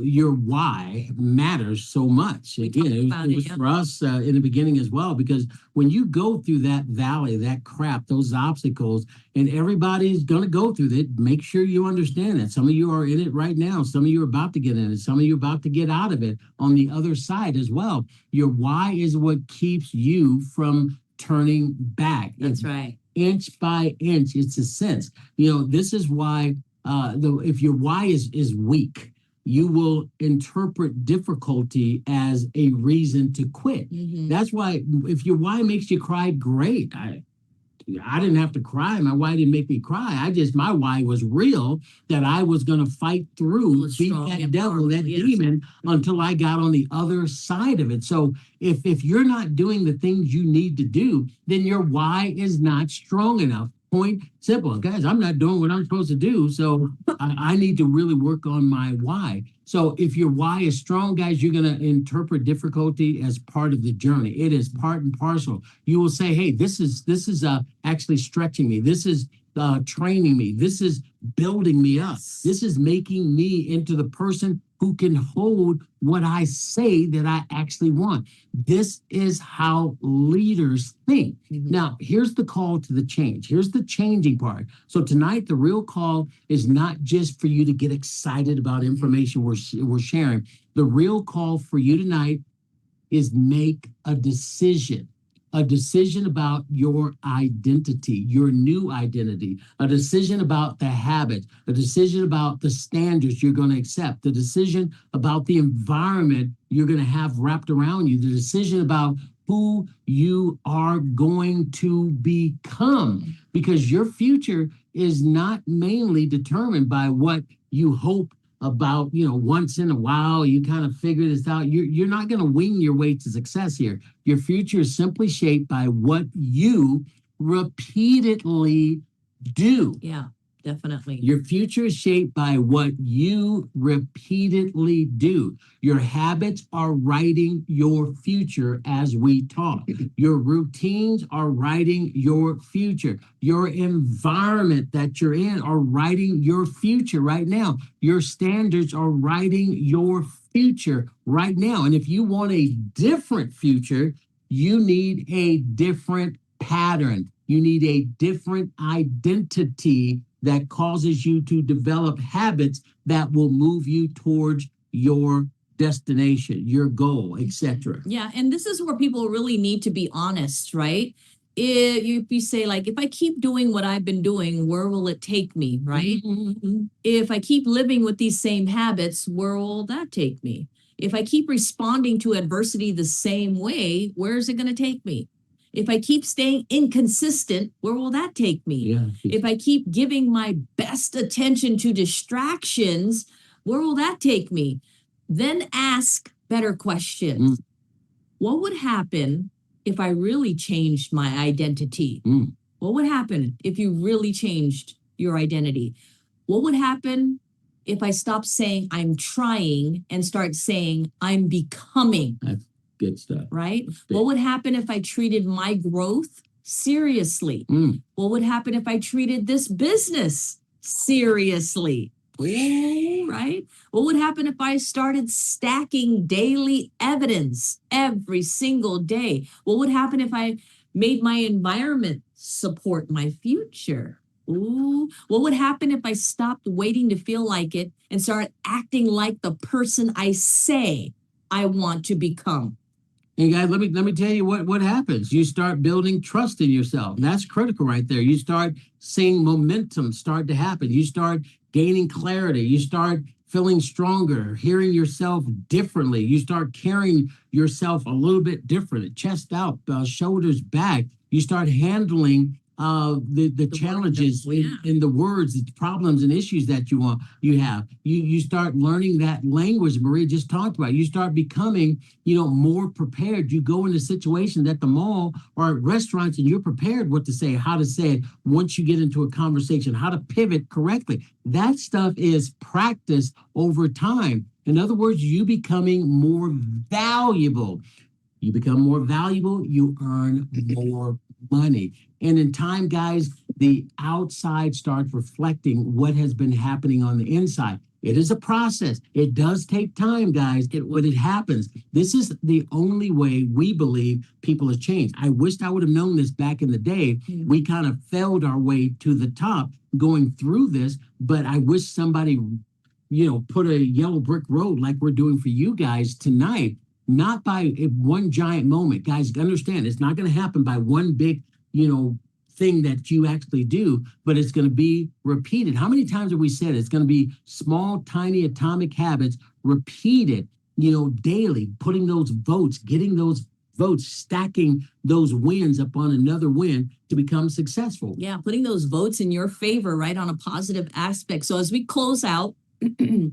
your why matters so much. Again, it was for us in the beginning as well, because when you go through that valley, that crap, those obstacles, and everybody's going to go through it, make sure you understand that. Some of you are in it right now. Some of you are about to get in it. Some of you are about to get out of it on the other side as well. Your why is what keeps you from turning back. That's right. Inch by inch, it's a sense. This is why if your why is weak, you will interpret difficulty as a reason to quit. Mm-hmm. That's why if your why makes you cry, great. I didn't have to cry. My why didn't make me cry. My why was real, that I was going to fight through, beat that devil, that demon, until I got on the other side of it. So if you're not doing the things you need to do, then your why is not strong enough. Point simple. Guys, I'm not doing what I'm supposed to do, so I need to really work on my why. So if your why is strong, guys, you're going to interpret difficulty as part of the journey. It is part and parcel. You will say, hey, this is actually stretching me. This is training me. This is building me up. This is making me into the person who can hold what I say that I actually want. This is how leaders think. Mm-hmm. Now, here's the call to the change. Here's the changing part. So tonight, the real call is not just for you to get excited about information we're sharing. The real call for you tonight is make a decision. a decision about your identity, your new identity, a decision about the habits, a decision about the standards you're going to accept, the decision about the environment you're going to have wrapped around you, the decision about who you are going to become, because your future is not mainly determined by what you hope about, once in a while you kind of figure this out. You're not going to wing your way to success here. Your future is simply shaped by what you repeatedly do. Yeah, definitely. Your future is shaped by what you repeatedly do. Your habits are writing your future as we talk. Your routines are writing your future. Your environment that you're in are writing your future right now. Your standards are writing your future right now. And if you want a different future, you need a different pattern. You need a different identity that causes you to develop habits that will move you towards your destination, your goal, etc. Yeah, and this is where people really need to be honest, right? If you say, like, if I keep doing what I've been doing, where will it take me, right? Mhm. If I keep living with these same habits, where will that take me? If I keep responding to adversity the same way, where is it going to take me? If I keep staying inconsistent, where will that take me? Yeah. If I keep giving my best attention to distractions, where will that take me? Then ask better questions. What would happen if I really changed my identity? What would happen if you really changed your identity? What would happen if I stopped saying I'm trying and start saying I'm becoming? That's good stuff. Right? What would happen if I treated my growth seriously? What would happen if I treated this business seriously? Right? What would happen if I started stacking daily evidence every single day? What would happen if I made my environment support my future? Ooh, what would happen if I stopped waiting to feel like it and started acting like the person I say I want to become? And guys, let me tell you what happens. You start building trust in yourself. That's critical right there. You start seeing momentum start to happen. You start gaining clarity. You start feeling stronger, hearing yourself differently. You start carrying yourself a little bit different, chest out, shoulders back. You start handling the challenges in the words, the problems and issues that you have. You start learning that language Maria just talked about. You start becoming, more prepared. You go into situations at the mall or at restaurants and you're prepared what to say, how to say it once you get into a conversation, how to pivot correctly. That stuff is practiced over time. In other words, you becoming more valuable. You become more valuable, you earn more money. And in time, guys, the outside starts reflecting what has been happening on the inside. It is a process. It does take time, guys, but it happens. This is the only way we believe people have changed. I wished I would have known this back in the day. We kind of failed our way to the top going through this, but I wish somebody, put a yellow brick road like we're doing for you guys tonight. Not by one giant moment. Guys, understand, it's not going to happen by one big, thing that you actually do, but it's going to be repeated. How many times have we said it's going to be small, tiny atomic habits repeated, daily, putting those votes, getting those votes, stacking those wins upon another win to become successful. Yeah, putting those votes in your favor, right, on a positive aspect. So as we close out, we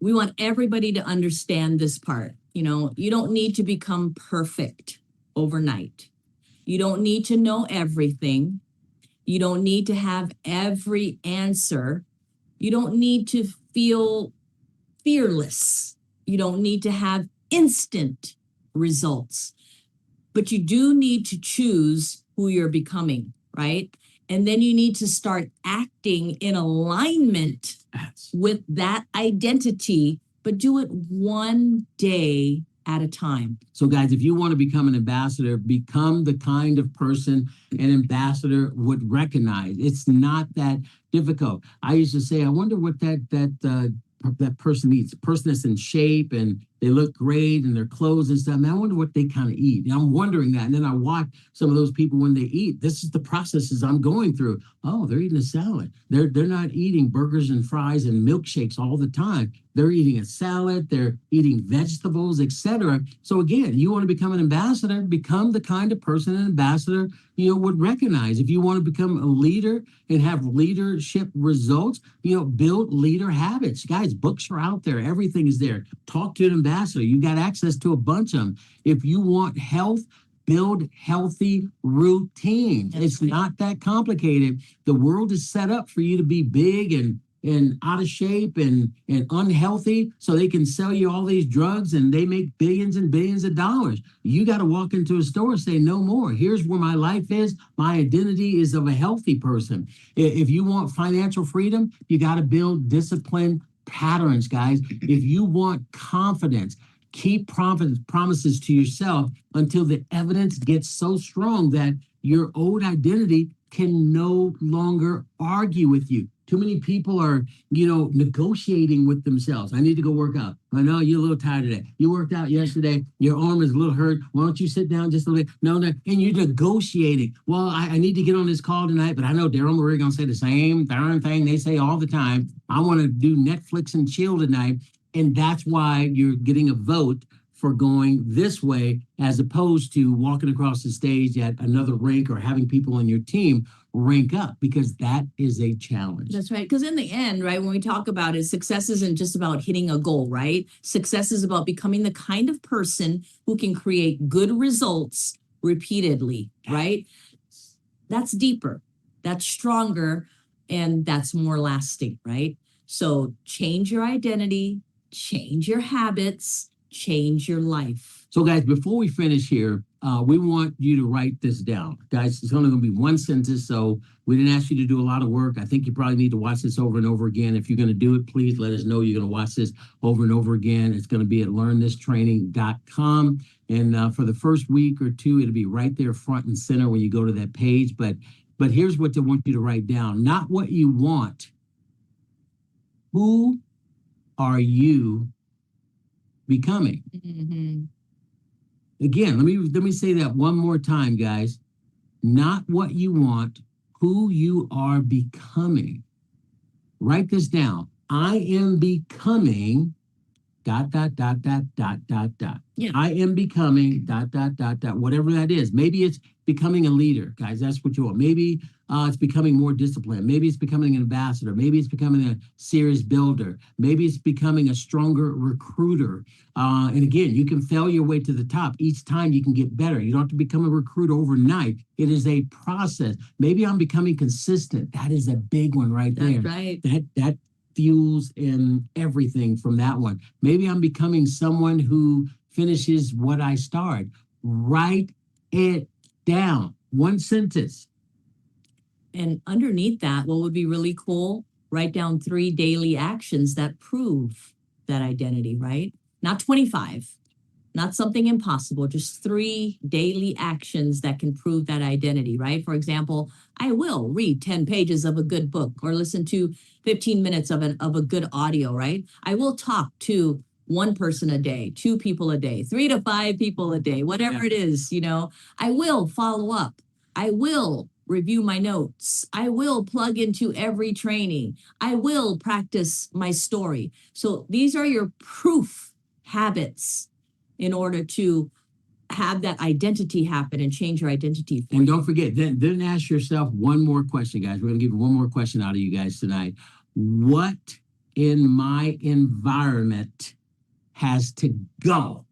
want everybody to understand this part. You don't need to become perfect overnight. You don't need to know everything. You don't need to have every answer. You don't need to feel fearless. You don't need to have instant results. But you do need to choose who you're becoming, right? And then you need to start acting in alignment with that identity, but do it one day at a time. So guys, if you want to become an ambassador, become the kind of person an ambassador would recognize. It's not that difficult. I used to say, I wonder what that person needs. A person that's in shape and they look great and their clothes and stuff. Man, I wonder what they kind of eat. And I'm wondering that. And then I watch some of those people when they eat. This is the processes I'm going through. Oh, they're eating a salad. They're not eating burgers and fries and milkshakes all the time. They're eating a salad, they're eating vegetables, etc. So again, you want to become an ambassador, become the kind of person an ambassador, would recognize. If you want to become a leader and have leadership results, build leader habits. Guys, books are out there. Everything is there. Talk to an ambassador. You got access to a bunch of them. If you want health, build healthy routines. That's It's right. not that complicated. The world is set up for you to be big and out of shape and unhealthy, so they can sell you all these drugs and they make billions and billions of dollars. You got to walk into a store and say, no more. Here's where my life is. My identity is of a healthy person. If you want financial freedom, you got to build disciplined patterns, guys. If you want confidence, keep promises to yourself until the evidence gets so strong that your old identity can no longer argue with you. Too many people are, negotiating with themselves. I need to go work out. I know you're a little tired today. You worked out yesterday. Your arm is a little hurt. Why don't you sit down just a little bit? No. And you're negotiating. Well, I need to get on this call tonight, but I know Daryl Murray going to say the same darn thing they say all the time. I want to do Netflix and chill tonight. And that's why you're getting a vote for going this way, as opposed to walking across the stage at another rank or having people on your team rank up, because that is a challenge. That's right. Because in the end, right, when we talk about it, success isn't just about hitting a goal, right? Success is about becoming the kind of person who can create good results repeatedly, right? That's deeper, that's stronger, and that's more lasting, right? So change your identity, change your habits, change your life. So guys, before we finish here, we want you to write this down. Guys, it's only going to be one sentence, so we didn't ask you to do a lot of work. I think you probably need to watch this over and over again. If you're going to do it, please let us know you're going to watch this over and over again. It's going to be at learnthistraining.com. And for the first week or two, it'll be right there front and center when you go to that page. But here's what they want you to write down. Not what you want. Who are you becoming? Mm-hmm. Again, let me say that one more time, guys. Not what you want, who you are becoming. Write this down. I am becoming ... Yeah. I am becoming ... Whatever that is. Maybe it's becoming a leader, guys. That's what you want. Maybe it's becoming more disciplined. Maybe it's becoming an ambassador. Maybe it's becoming a serious builder. Maybe it's becoming a stronger recruiter. And again, you can fail your way to the top. Each time you can get better. You don't have to become a recruiter overnight. It is a process. Maybe I'm becoming consistent. That is a big one right there. That's right. That fuels in everything from that one. Maybe I'm becoming someone who finishes what I start. Write it down. One sentence. And underneath that, what would be really cool, write down 3 daily actions that prove that identity, right? Not 25, not something impossible, just 3 daily actions that can prove that identity, right? For example, I will read 10 pages of a good book or listen to 15 minutes of a good audio, right? I will talk to 1 person a day, 2 people a day, 3 to 5 people a day, whatever it is, I will follow up. I will review my notes. I will plug into every training. I will practice my story. So these are your proof habits in order to have that identity happen and change your identity. And don't forget, then ask yourself one more question, guys. We're going to give one more question out of you guys tonight. What in my environment has to go?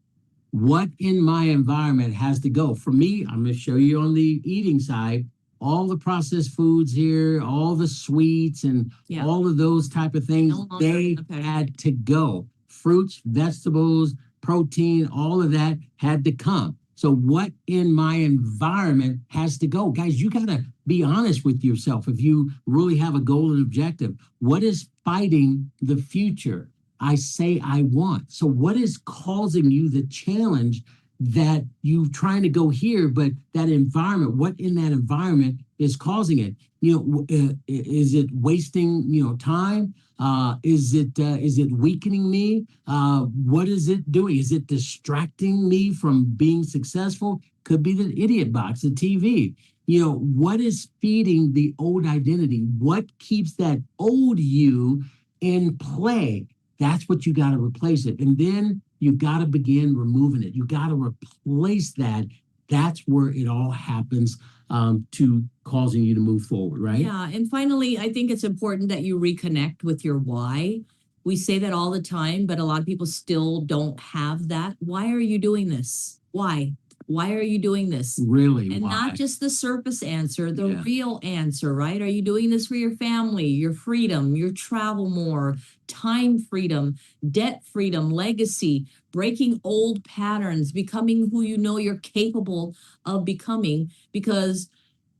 What in my environment has to go? For me, I'm going to show you on the eating side, all the processed foods here, all the sweets and all of those type of things, they had to go. Fruits, vegetables, protein, all of that had to come. So what in my environment has to go? Guys, you got to be honest with yourself if you really have a goal and objective. What is fighting the future I say I want? So what is causing you the challenge that you're trying to go here, but that environment, what in that environment is causing it? Is it wasting, time? Is it weakening me? What is it doing? Is it distracting me from being successful? Could be the idiot box, the TV. What is feeding the old identity? What keeps that old you in play? That's what you got to replace it. And then you got to begin removing it. You got to replace that. That's where it all happens, to causing you to move forward, right? Yeah. And finally, I think it's important that you reconnect with your why. We say that all the time, but a lot of people still don't have that. Why are you doing this? Why? Why are you doing this? Really, And why? not just the surface answer, the Yeah. real answer, right? Are you doing this for your family, your freedom, your travel more, time freedom, debt freedom, legacy, breaking old patterns, becoming who you know you're capable of becoming? Because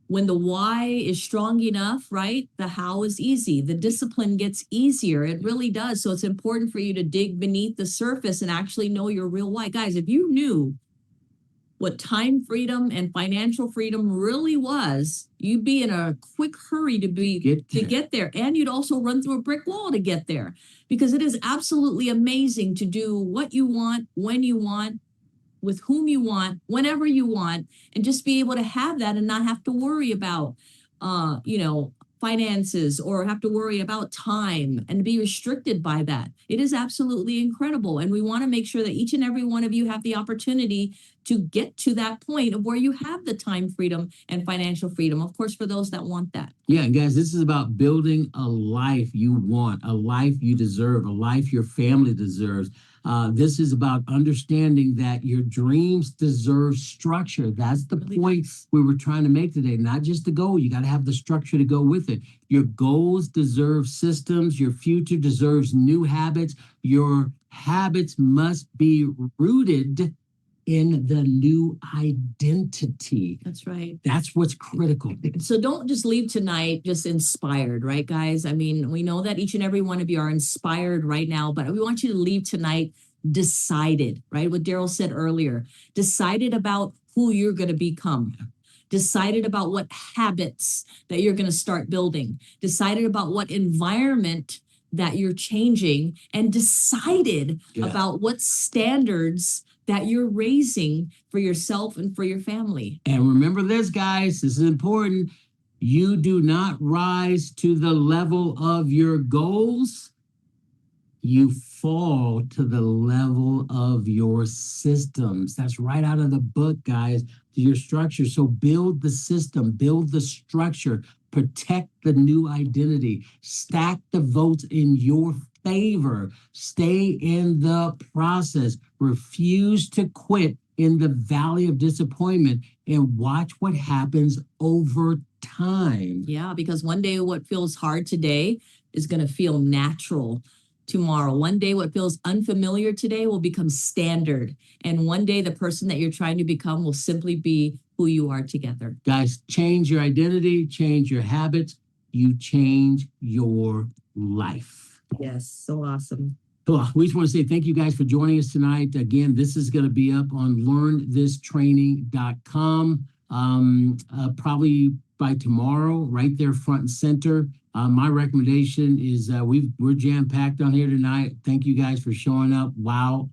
when the why is strong enough, right, the how is easy. The discipline gets easier. It really does. So it's important for you to dig beneath the surface and actually know your real why. Guys, if you knew what time freedom and financial freedom really was, you'd be in a quick hurry to get there. And you'd also run through a brick wall to get there, because it is absolutely amazing to do what you want, when you want, with whom you want, whenever you want, and just be able to have that and not have to worry about finances, or have to worry about time and be restricted by that. It is absolutely incredible. And we want to make sure that each and every one of you have the opportunity to get to that point of where you have the time freedom and financial freedom, of course, for those that want that. Yeah, and guys, this is about building a life you want, a life you deserve, a life your family deserves. This is about understanding that your dreams deserve structure. That's the point we were trying to make today. Not just the goal. You got to have the structure to go with it. Your goals deserve systems. Your future deserves new habits. Your habits must be rooted in the new identity. That's right. That's what's critical. So don't just leave tonight just inspired, right, guys? I mean, we know that each and every one of you are inspired right now, but we want you to leave tonight decided, right? What Daryl said earlier, decided about who you're going to become. Decided about what habits that you're going to start building. Decided about what environment that you're changing, and decided about what standards that you're raising for yourself and for your family. And remember this, guys, this is important. You do not rise to the level of your goals. You fall to the level of your systems. That's right out of the book, guys, your structure. So build the system, build the structure, protect the new identity, stack the votes in your favor, stay in the process, refuse to quit in the valley of disappointment, and watch what happens over time. Yeah, because one day what feels hard today is going to feel natural tomorrow. One day what feels unfamiliar today will become standard. And one day the person that you're trying to become will simply be who you are together. Guys, change your identity, change your habits, you change your life. Yes, so awesome. So we just want to say thank you guys for joining us tonight. Again, this is going to be up on learnthistraining.com probably by tomorrow, right there front and center. My recommendation is we're jam-packed on here tonight. Thank you guys for showing up. Wow.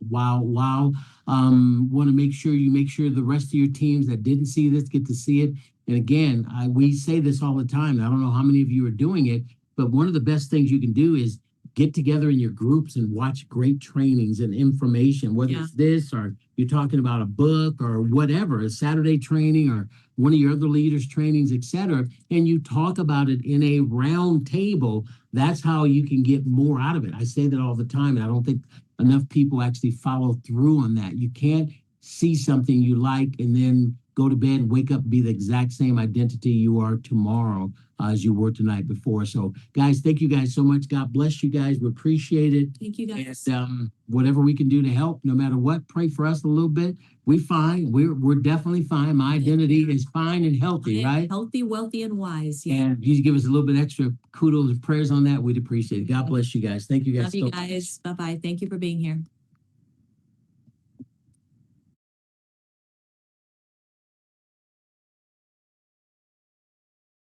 Want to make sure the rest of your teams that didn't see this get to see it. And again, we say this all the time. I don't know how many of you are doing it, but one of the best things you can do is get together in your groups and watch great trainings and information, whether it's this or you're talking about a book or whatever, a Saturday training or one of your other leaders' trainings, etc. And you talk about it in a round table. That's how you can get more out of it. I say that all the time, and I don't think enough people actually follow through on that. You can't see something you like and then go to bed, wake up, be the exact same identity you are tomorrow as you were tonight before. So, guys, thank you guys so much. God bless you guys. We appreciate it. Thank you, guys. And whatever we can do to help, no matter what, pray for us a little bit. We're fine. We're definitely fine. My identity is fine and healthy, right? Healthy, wealthy, and wise. Yeah. And you give us a little bit extra kudos and prayers on that. We'd appreciate it. God bless you guys. Thank you guys. Love you guys. Bye-bye. Thank you for being here.